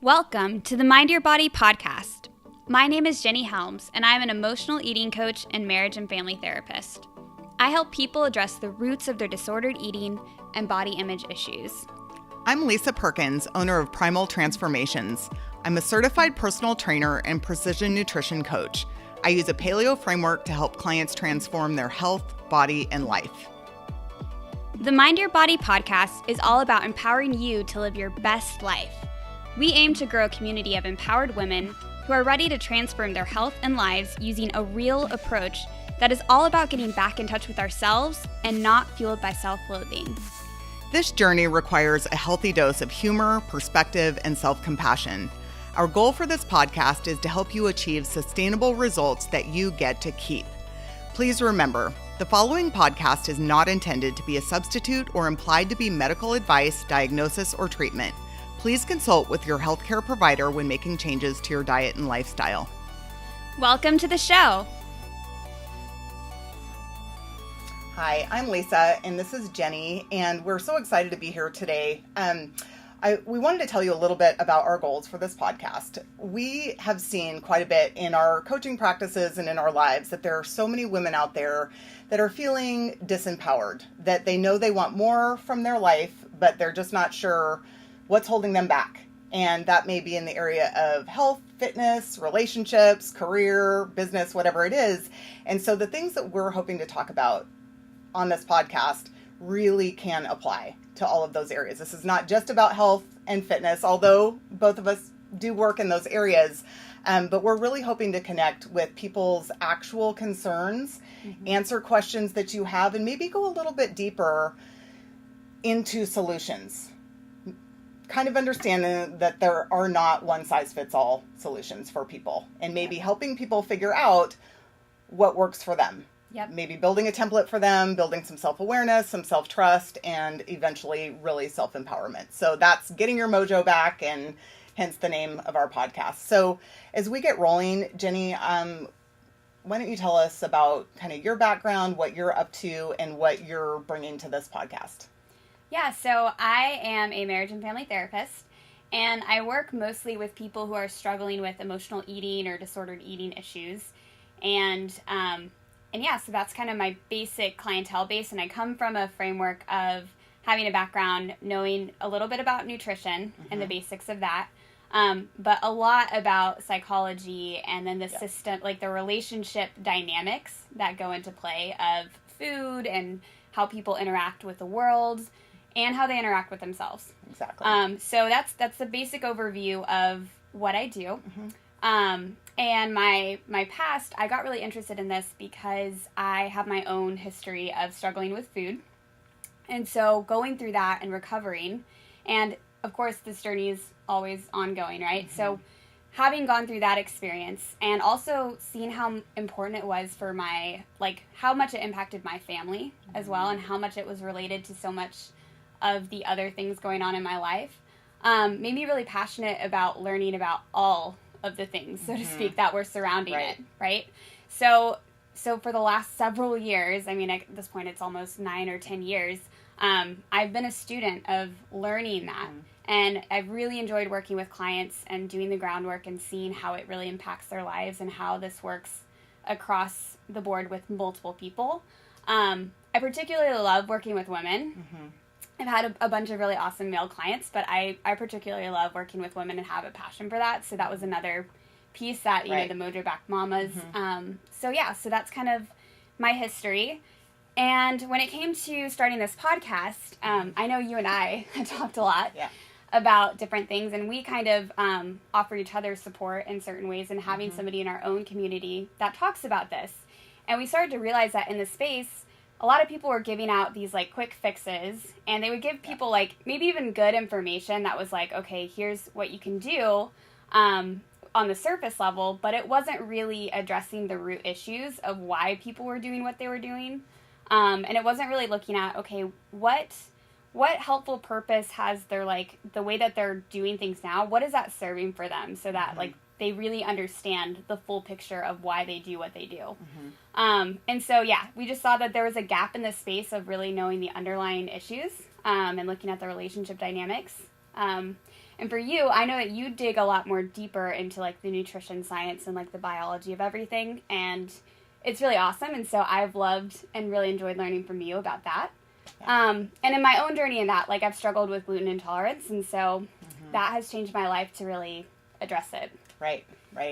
Welcome to the Mind Your Body podcast. My name is Jenny Helms, and I'm an emotional eating coach and marriage and family therapist. I help people address the roots of their disordered eating and body image issues. I'm Lisa Perkins, owner of Primal Transformations. I'm a certified personal trainer and precision nutrition coach. I use a paleo framework to help clients transform their health, body, and life. The Mind Your Body podcast is all about empowering you to live your best life. We aim to grow a community of empowered women who are ready to transform their health and lives using a real approach that is all about getting back in touch with ourselves and not fueled by self-loathing. This journey requires a healthy dose of humor, perspective, and self-compassion. Our goal for this podcast is to help you achieve sustainable results that you get to keep. Please remember, the following podcast is not intended to be a substitute or implied to be medical advice, diagnosis, or treatment. Please consult with your healthcare provider when making changes to your diet and lifestyle. Welcome to the show. Hi, I'm Lisa, and this is Jenny, and we're so excited to be here today. We wanted to tell you a little bit about our goals for this podcast. We have seen quite a bit in our coaching practices and in our lives that there are so many women out there that are feeling disempowered, that they know they want more from their life, but they're just not sure what's holding them back. And that may be in the area of health, fitness, relationships, career, business, whatever it is. And so the things that we're hoping to talk about on this podcast really can apply to all of those areas. This is not just about health and fitness, although both of us do work in those areas. But we're really hoping to connect with people's actual concerns, answer questions that you have, and maybe go a little bit deeper into solutions. Kind of understanding that there are not one-size-fits-all solutions for people, and maybe helping people figure out what works for them. Yep. Maybe building a template for them, building some self-awareness, some self-trust, and eventually really self-empowerment. So that's getting your mojo back, and hence the name of our podcast. So as we get rolling, Jenny, why don't you tell us about kind of your background, what you're up to, and what you're bringing to this podcast? Yeah, so I am a marriage and family therapist, and I work mostly with people who are struggling with emotional eating or disordered eating issues. And yeah, so that's kind of my basic clientele base, and I come from a framework of having a background, knowing a little bit about nutrition and the basics of that, but a lot about psychology and then the system, like the relationship dynamics that go into play of food and how people interact with the world and how they interact with themselves. Exactly. So that's the basic overview of what I do. And my past, I got really interested in this because I have my own history of struggling with food. And so going through that and recovering, and of course this journey is always ongoing, right? So having gone through that experience and also seeing how important it was for how much it impacted my family as well, and how much it was related to so much of the other things going on in my life, made me really passionate about learning about all of the things, so to speak, that were surrounding it, right? So for the last several years, I mean, at this point it's almost 9 or 10 years, I've been a student of learning that. And I've really enjoyed working with clients and doing the groundwork and seeing how it really impacts their lives and how this works across the board with multiple people. I particularly love working with women. I've had a bunch of really awesome male clients, but I particularly love working with women and have a passion for that. So that was another piece that, you know, the Mojo Back Mamas. So that's kind of my history. And when it came to starting this podcast, I know you and I had talked a lot about different things, and we kind of offer each other support in certain ways, and having somebody in our own community that talks about this. And we started to realize that in the space, a lot of people were giving out these like quick fixes, and they would give people like maybe even good information that was like, okay, here's what you can do on the surface level, but it wasn't really addressing the root issues of why people were doing what they were doing. And it wasn't really looking at, okay, what helpful purpose has their, like, the way that they're doing things now, what is that serving for them, so that like they really understand the full picture of why they do what they do. And so, we just saw that there was a gap in the space of really knowing the underlying issues and looking at the relationship dynamics. And for you, I know that you dig a lot more deeper into like the nutrition science and like the biology of everything, and it's really awesome. And so I've loved and really enjoyed learning from you about that. And in my own journey in that, like I've struggled with gluten intolerance, and so that has changed my life to really address it. Right.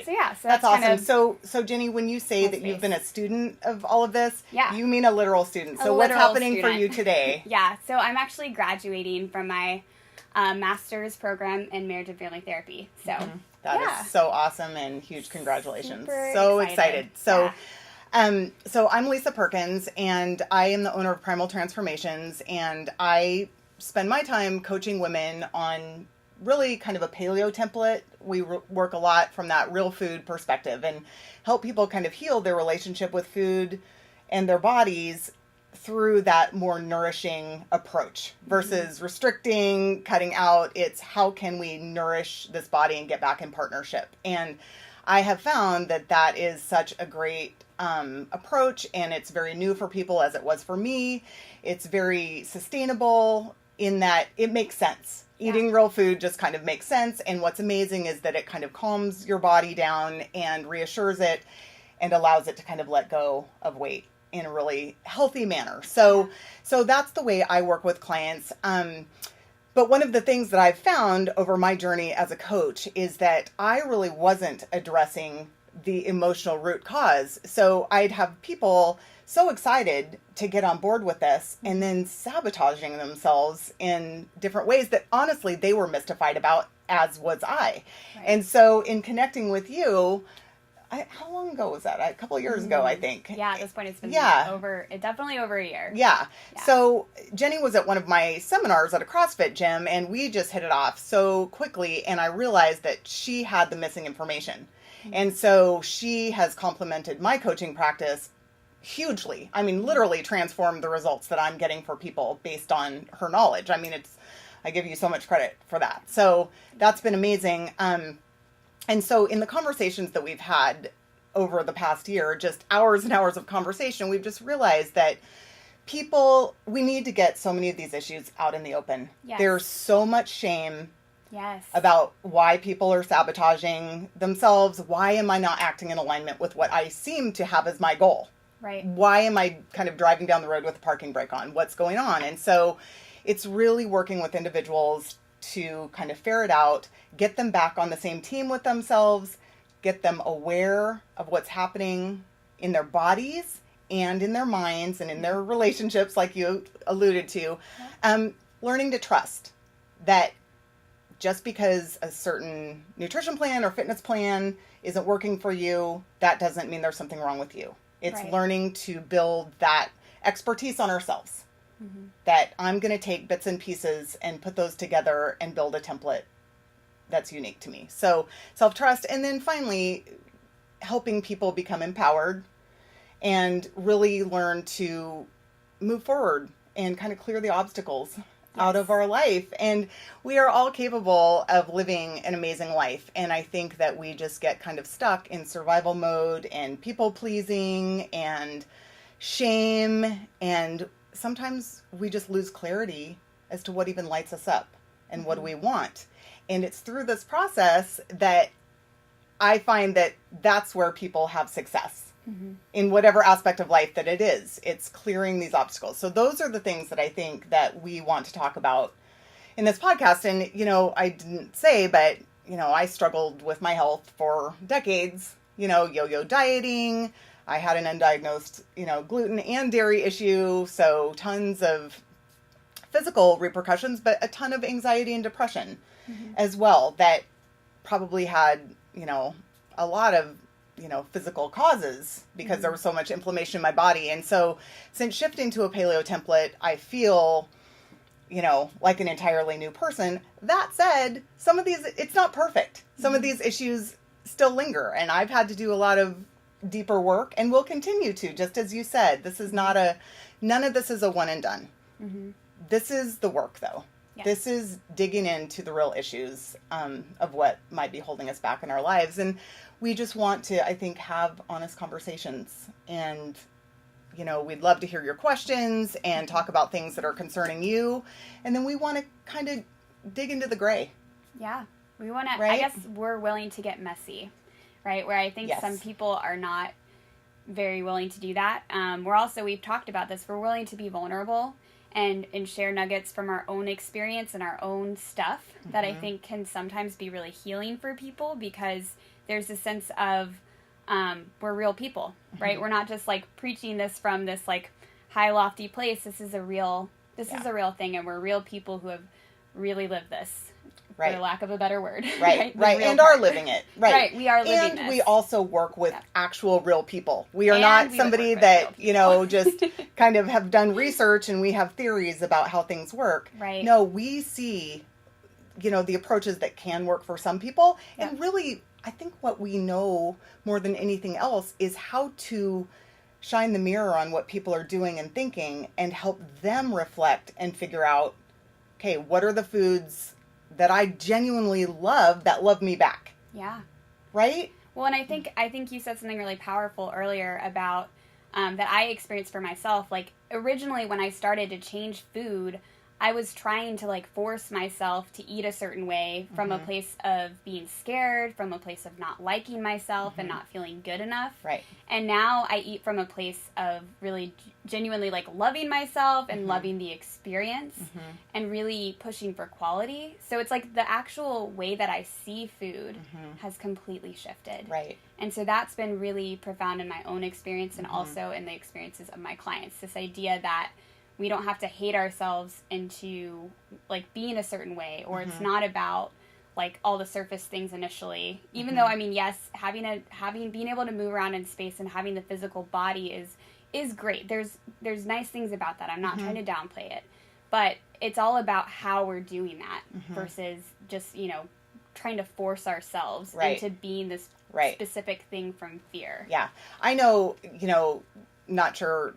So yeah, so that's awesome. Kind of so Jenny, when you say that you've been a student of all of this, yeah, you mean a literal student. So what's happening for you today? Yeah, so I'm actually graduating from my master's program in marriage and family therapy. So that is so awesome, and huge congratulations. Super so excited. So yeah. So I'm Lisa Perkins, and I am the owner of Primal Transformations, and I spend my time coaching women on really kind of a paleo template. We work a lot from that real food perspective and help people kind of heal their relationship with food and their bodies through that more nourishing approach versus restricting, cutting out. It's how can we nourish this body and get back in partnership. And I have found that that is such a great approach, and it's very new for people as it was for me. It's very sustainable in that it makes sense. Eating real food just kind of makes sense. And what's amazing is that it kind of calms your body down and reassures it and allows it to kind of let go of weight in a really healthy manner. So that's the way I work with clients. But one of the things that I've found over my journey as a coach is that I really wasn't addressing the emotional root cause. So I'd have people so excited to get on board with this and then sabotaging themselves in different ways that honestly they were mystified about, as was I. Right. And so in connecting with you, how long ago was that? A couple of years ago, I think. Yeah, at this point it's been definitely over a year. Yeah. So Jenny was at one of my seminars at a CrossFit gym, and we just hit it off so quickly, and I realized that she had the missing information. And so she has complemented my coaching practice hugely. I mean, literally transformed the results that I'm getting for people based on her knowledge. I mean, I give you so much credit for that. So that's been amazing. And so in the conversations that we've had over the past year, just hours and hours of conversation, we've just realized that we need to get so many of these issues out in the open. Yes. There's so much shame Yes. about why people are sabotaging themselves. Why am I not acting in alignment with what I seem to have as my goal? Right. Why am I kind of driving down the road with the parking brake on? What's going on? And so it's really working with individuals to kind of ferret out, get them back on the same team with themselves, get them aware of what's happening in their bodies and in their minds and in their relationships, like you alluded to. Learning to trust that just because a certain nutrition plan or fitness plan isn't working for you, that doesn't mean there's something wrong with you. It's learning to build that expertise on ourselves. Mm-hmm. That I'm going to take bits and pieces and put those together and build a template that's unique to me. So self-trust. And then finally, helping people become empowered and really learn to move forward and kind of clear the obstacles out of our life. And we are all capable of living an amazing life. And I think that we just get kind of stuck in survival mode and people pleasing and shame. And sometimes we just lose clarity as to what even lights us up and what do we want. And it's through this process that I find that that's where people have success. Mm-hmm. In whatever aspect of life that it is. It's clearing these obstacles. So those are the things that I think that we want to talk about in this podcast. And, I didn't say, but, I struggled with my health for decades, yo-yo dieting. I had an undiagnosed, gluten and dairy issue. So tons of physical repercussions, but a ton of anxiety and depression as well that probably had, a lot of physical causes because there was so much inflammation in my body. And so since shifting to a paleo template, I feel, like an entirely new person. That said, some of these, it's not perfect. Some of these issues still linger, and I've had to do a lot of deeper work and will continue to, just as you said. None of this is a one and done. Mm-hmm. This is the work though. Yes. This is digging into the real issues of what might be holding us back in our lives. And we just want to, I think, have honest conversations. And, we'd love to hear your questions and talk about things that are concerning you. And then we want to kind of dig into the gray Yeah. We want to, Right? I guess we're willing to get messy, right? Where I think Yes. some people are not very willing to do that. We've talked about this, we're willing to be vulnerable and share nuggets from our own experience and our own stuff that I think can sometimes be really healing for people, because there's a sense of we're real people, right? We're not just like preaching this from this like high lofty place. This is a real thing, and we're real people who have really lived this. Right. For lack of a better word. Right. The real And part. are living it. Right. Right. We are living and this. we also work with actual real people. We are And not we somebody would work with that, real people. just kind of have done research and we have theories about how things work. Right. No, we see, the approaches that can work for some people. Yeah. And really, I think what we know more than anything else is how to shine the mirror on what people are doing and thinking and help them reflect and figure out, okay, what are the foods that I genuinely love that love me back? Yeah. Right? Well, and I think you said something really powerful earlier about that I experienced for myself. Like, originally when I started to change food, I was trying to like force myself to eat a certain way from a place of being scared, from a place of not liking myself and not feeling good enough. Right. And now I eat from a place of really genuinely like loving myself and loving the experience and really pushing for quality. So it's like the actual way that I see food has completely shifted. Right. And so that's been really profound in my own experience and also in the experiences of my clients. This idea that we don't have to hate ourselves into like being a certain way, or it's not about like all the surface things initially. Even though, I mean, yes, being able to move around in space and having the physical body is great. There's nice things about that. I'm not trying to downplay it, but it's all about how we're doing that versus just, trying to force ourselves into being this specific thing from fear. Yeah. I know, not sure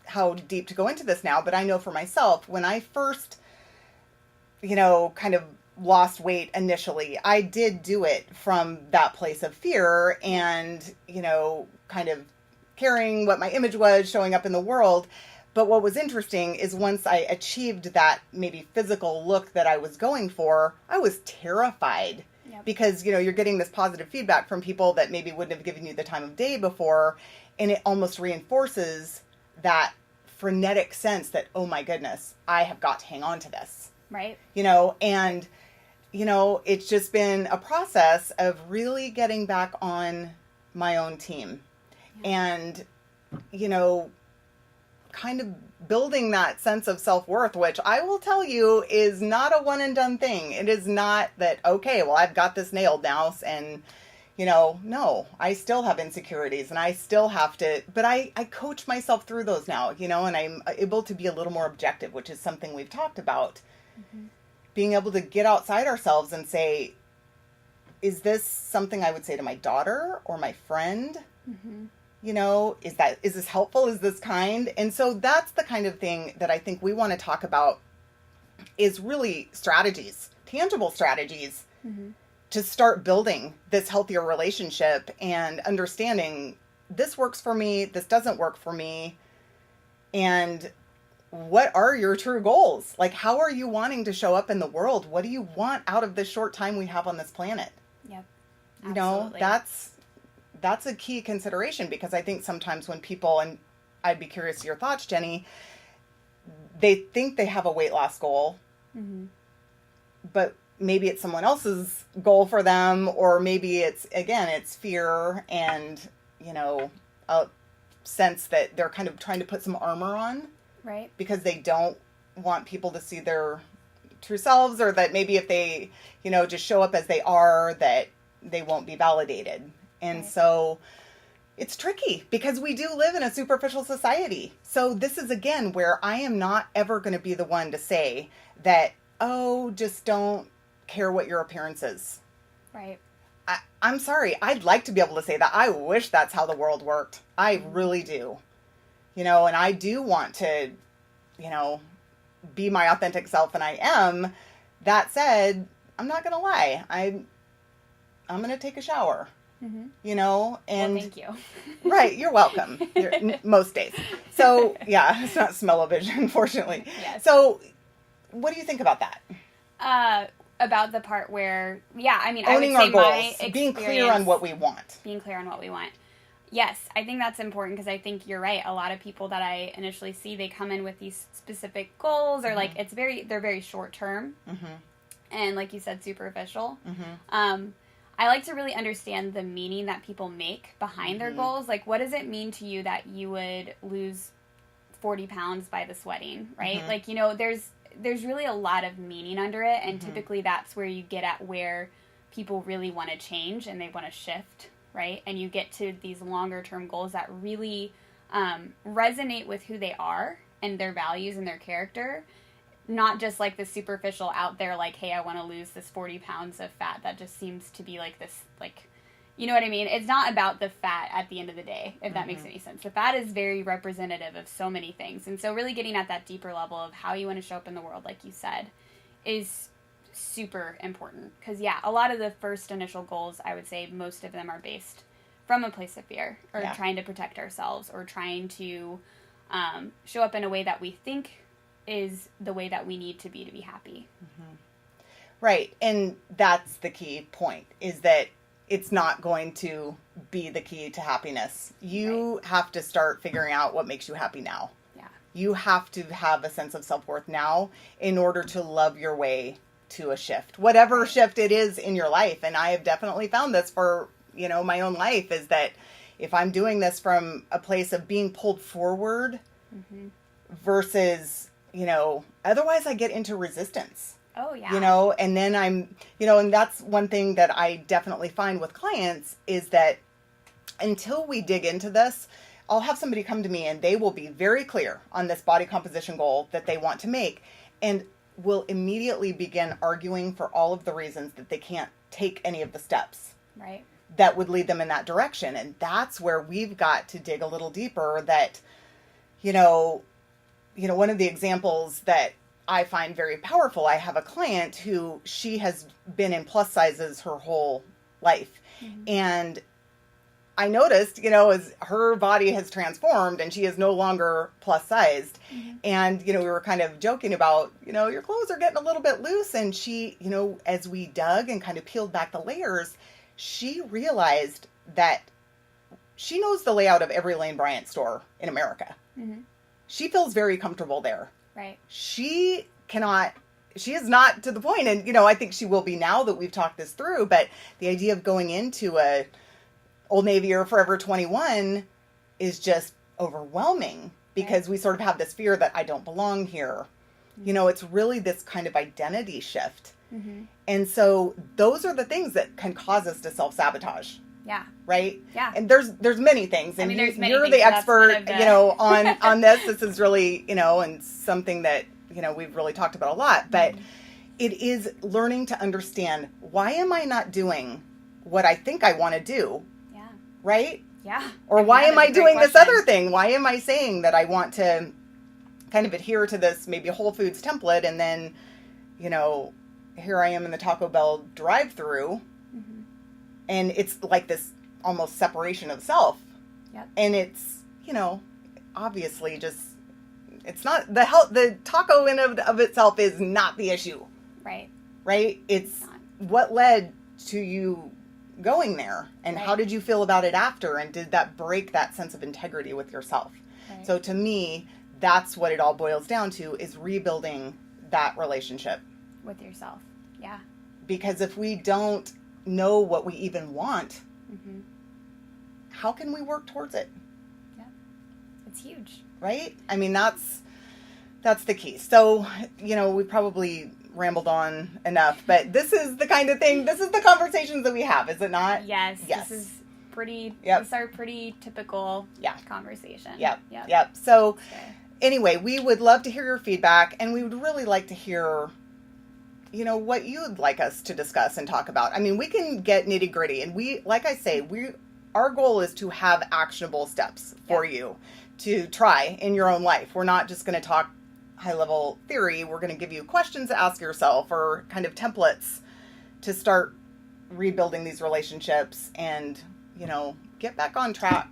how deep to go into this now, but I know for myself, when I first, kind of lost weight initially, I did do it from that place of fear and, kind of caring what my image was, showing up in the world. But what was interesting is once I achieved that maybe physical look that I was going for, I was terrified. Yep. Because, you're getting this positive feedback from people that maybe wouldn't have given you the time of day before, and it almost reinforces that frenetic sense that, oh my goodness, I have got to hang on to this. Right. And, it's just been a process of really getting back on my own team and, kind of building that sense of self-worth, which I will tell you is not a one and done thing. It is not that, okay, well, I've got this nailed now and, no, I still have insecurities and I still have to, but I coach myself through those now, and I'm able to be a little more objective, which is something we've talked about. Being able to get outside ourselves and say, is this something I would say to my daughter or my friend? Is this helpful? Is this kind? And so that's the kind of thing that I think we want to talk about is really strategies, tangible strategies to start building this healthier relationship and understanding this works for me, this doesn't work for me. And what are your true goals? Like, how are you wanting to show up in the world? What do you want out of this short time we have on this planet? Yep. Absolutely. That's a key consideration, because I think sometimes when people, and I'd be curious your thoughts, Jenny, they think they have a weight loss goal, but maybe it's someone else's goal for them, or maybe it's fear and, a sense that they're kind of trying to put some armor on. Right. Because they don't want people to see their true selves, or that maybe if they, just show up as they are, that they won't be validated. And so it's tricky because we do live in a superficial society. So this is, again, where I am not ever going to be the one to say that, oh, just don't care what your appearance is. Right. I'm sorry. I'd like to be able to say that. I wish that's how the world worked. I really do. And I do want to, be my authentic self, and I am. That said, I'm not going to lie. I'm going to take a shower. And well, thank you. Right, you're welcome. Most days. So yeah, it's not smell-o-vision, unfortunately. Yes. So what do you think about that? about the part where, I mean, owning I would say our my goals, being clear on what we want. Being clear on what we want. Yes, I think that's important because I think you're right. A lot of people that I initially see, they come in with these specific goals, or like they're very short term, and like you said, superficial. I like to really understand the meaning that people make behind their goals. Like, what does it mean to you that you would lose 40 pounds by this wedding, right? Like, you know, there's really a lot of meaning under it, and typically that's where you get at where people really want to change and they want to shift, right? And you get to these longer term goals that really resonate with who they are and their values and their character, not just like the superficial out there, like, hey, I want to lose this 40 pounds of fat. That just seems to be like this, like, you know what I mean? It's not about the fat at the end of the day, if that makes any sense. The fat is very representative of so many things. And so really getting at that deeper level of how you want to show up in the world, like you said, is super important. Because, a lot of the first initial goals, I would say most of them are based from a place of fear, or trying to protect ourselves, or trying to show up in a way that we think is the way that we need to be happy. Right. And that's the key point, is that it's not going to be the key to happiness. You have to start figuring out what makes you happy now. Yeah. You have to have a sense of self-worth now in order to love your way to a shift, whatever shift it is in your life. And I have definitely found this for, you know, my own life, is that if I'm doing this from a place of being pulled forward versus, you know, otherwise I get into resistance. Oh, yeah. You know, and then I'm, you know, and that's one thing that I definitely find with clients, is that until we dig into this, I'll have somebody come to me and they will be very clear on this body composition goal that they want to make, and will immediately begin arguing for all of the reasons that they can't take any of the steps that would lead them in that direction. And that's where we've got to dig a little deeper. That, you know, one of the examples that I find very powerful, I have a client who, she has been in plus sizes her whole life. And I noticed, you know, as her body has transformed and she is no longer plus sized. And, you know, we were kind of joking about, you know, your clothes are getting a little bit loose. And she, you know, as we dug and kind of peeled back the layers, she realized that she knows the layout of every Lane Bryant store in America. She feels very comfortable there. Right. She is not to the point, and, you know, I think she will be now that we've talked this through, but the idea of going into a Old Navy or Forever 21 is just overwhelming, because we sort of have this fear that I don't belong here. You know, it's really this kind of identity shift. And so those are the things that can cause us to self-sabotage. Yeah. Right? Yeah. And there's many things. And I mean, there's many you're things, the expert, you know, on this. This is really, you know, and something that, you know, we've really talked about a lot. But it is learning to understand, why am I not doing what I think I want to do? Yeah. Right? Yeah. Or why am I doing this other thing? Why am I saying that I want to kind of adhere to this maybe Whole Foods template, and then, you know, here I am in the Taco Bell drive-through, and it's like this almost separation of self. Yep. And it's, you know, obviously just, it's not the taco in of itself is not the issue. Right. Right? It's what led to you going there, and how did you feel about it after, and did that break that sense of integrity with yourself? Right. So to me, that's what it all boils down to, is rebuilding that relationship with yourself. Yeah. Because if we don't know what we even want, how can we work towards it? Yeah. It's huge. Right? I mean, that's the key. So, you know, we probably rambled on enough, but this is the kind of thing, this is the conversations that we have, is it not? Yes. Yes. This is these are pretty typical conversation. Yep. So anyway, we would love to hear your feedback, and we would really like to hear, you know, what you'd like us to discuss and talk about. I mean, we can get nitty gritty, and like I say, our goal is to have actionable steps for you to try in your own life. We're not just going to talk high level theory. We're going to give you questions to ask yourself, or kind of templates to start rebuilding these relationships and, you know, get back on track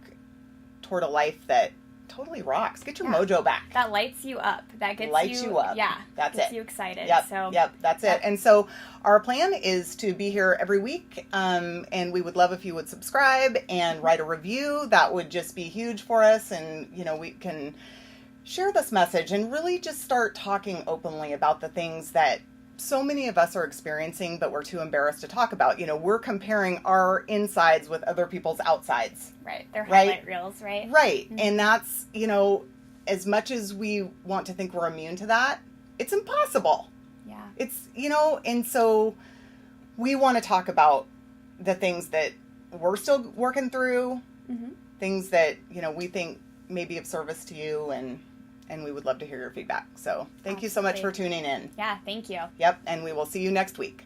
toward a life that totally rocks. Get your Yeah. mojo back. That lights you up. That gets Lights you up. Yeah. That's gets it. you excited. Yep. So Yep. That's it. And so our plan is to be here every week. And we would love if you would subscribe and write a review. That would just be huge for us. And, you know, we can share this message and really just start talking openly about the things that so many of us are experiencing, but we're too embarrassed to talk about. You know, we're comparing our insides with other people's outsides. Right. They're Right? highlight reels, right? Right. Mhm. And that's, you know, as much as we want to think we're immune to that, it's impossible. Yeah. It's, you know, and so we want to talk about the things that we're still working through, Mm-hmm. things that, you know, we think may be of service to you, and we would love to hear your feedback. So thank you so much for tuning in. Yeah. Thank you. Yep. And we will see you next week.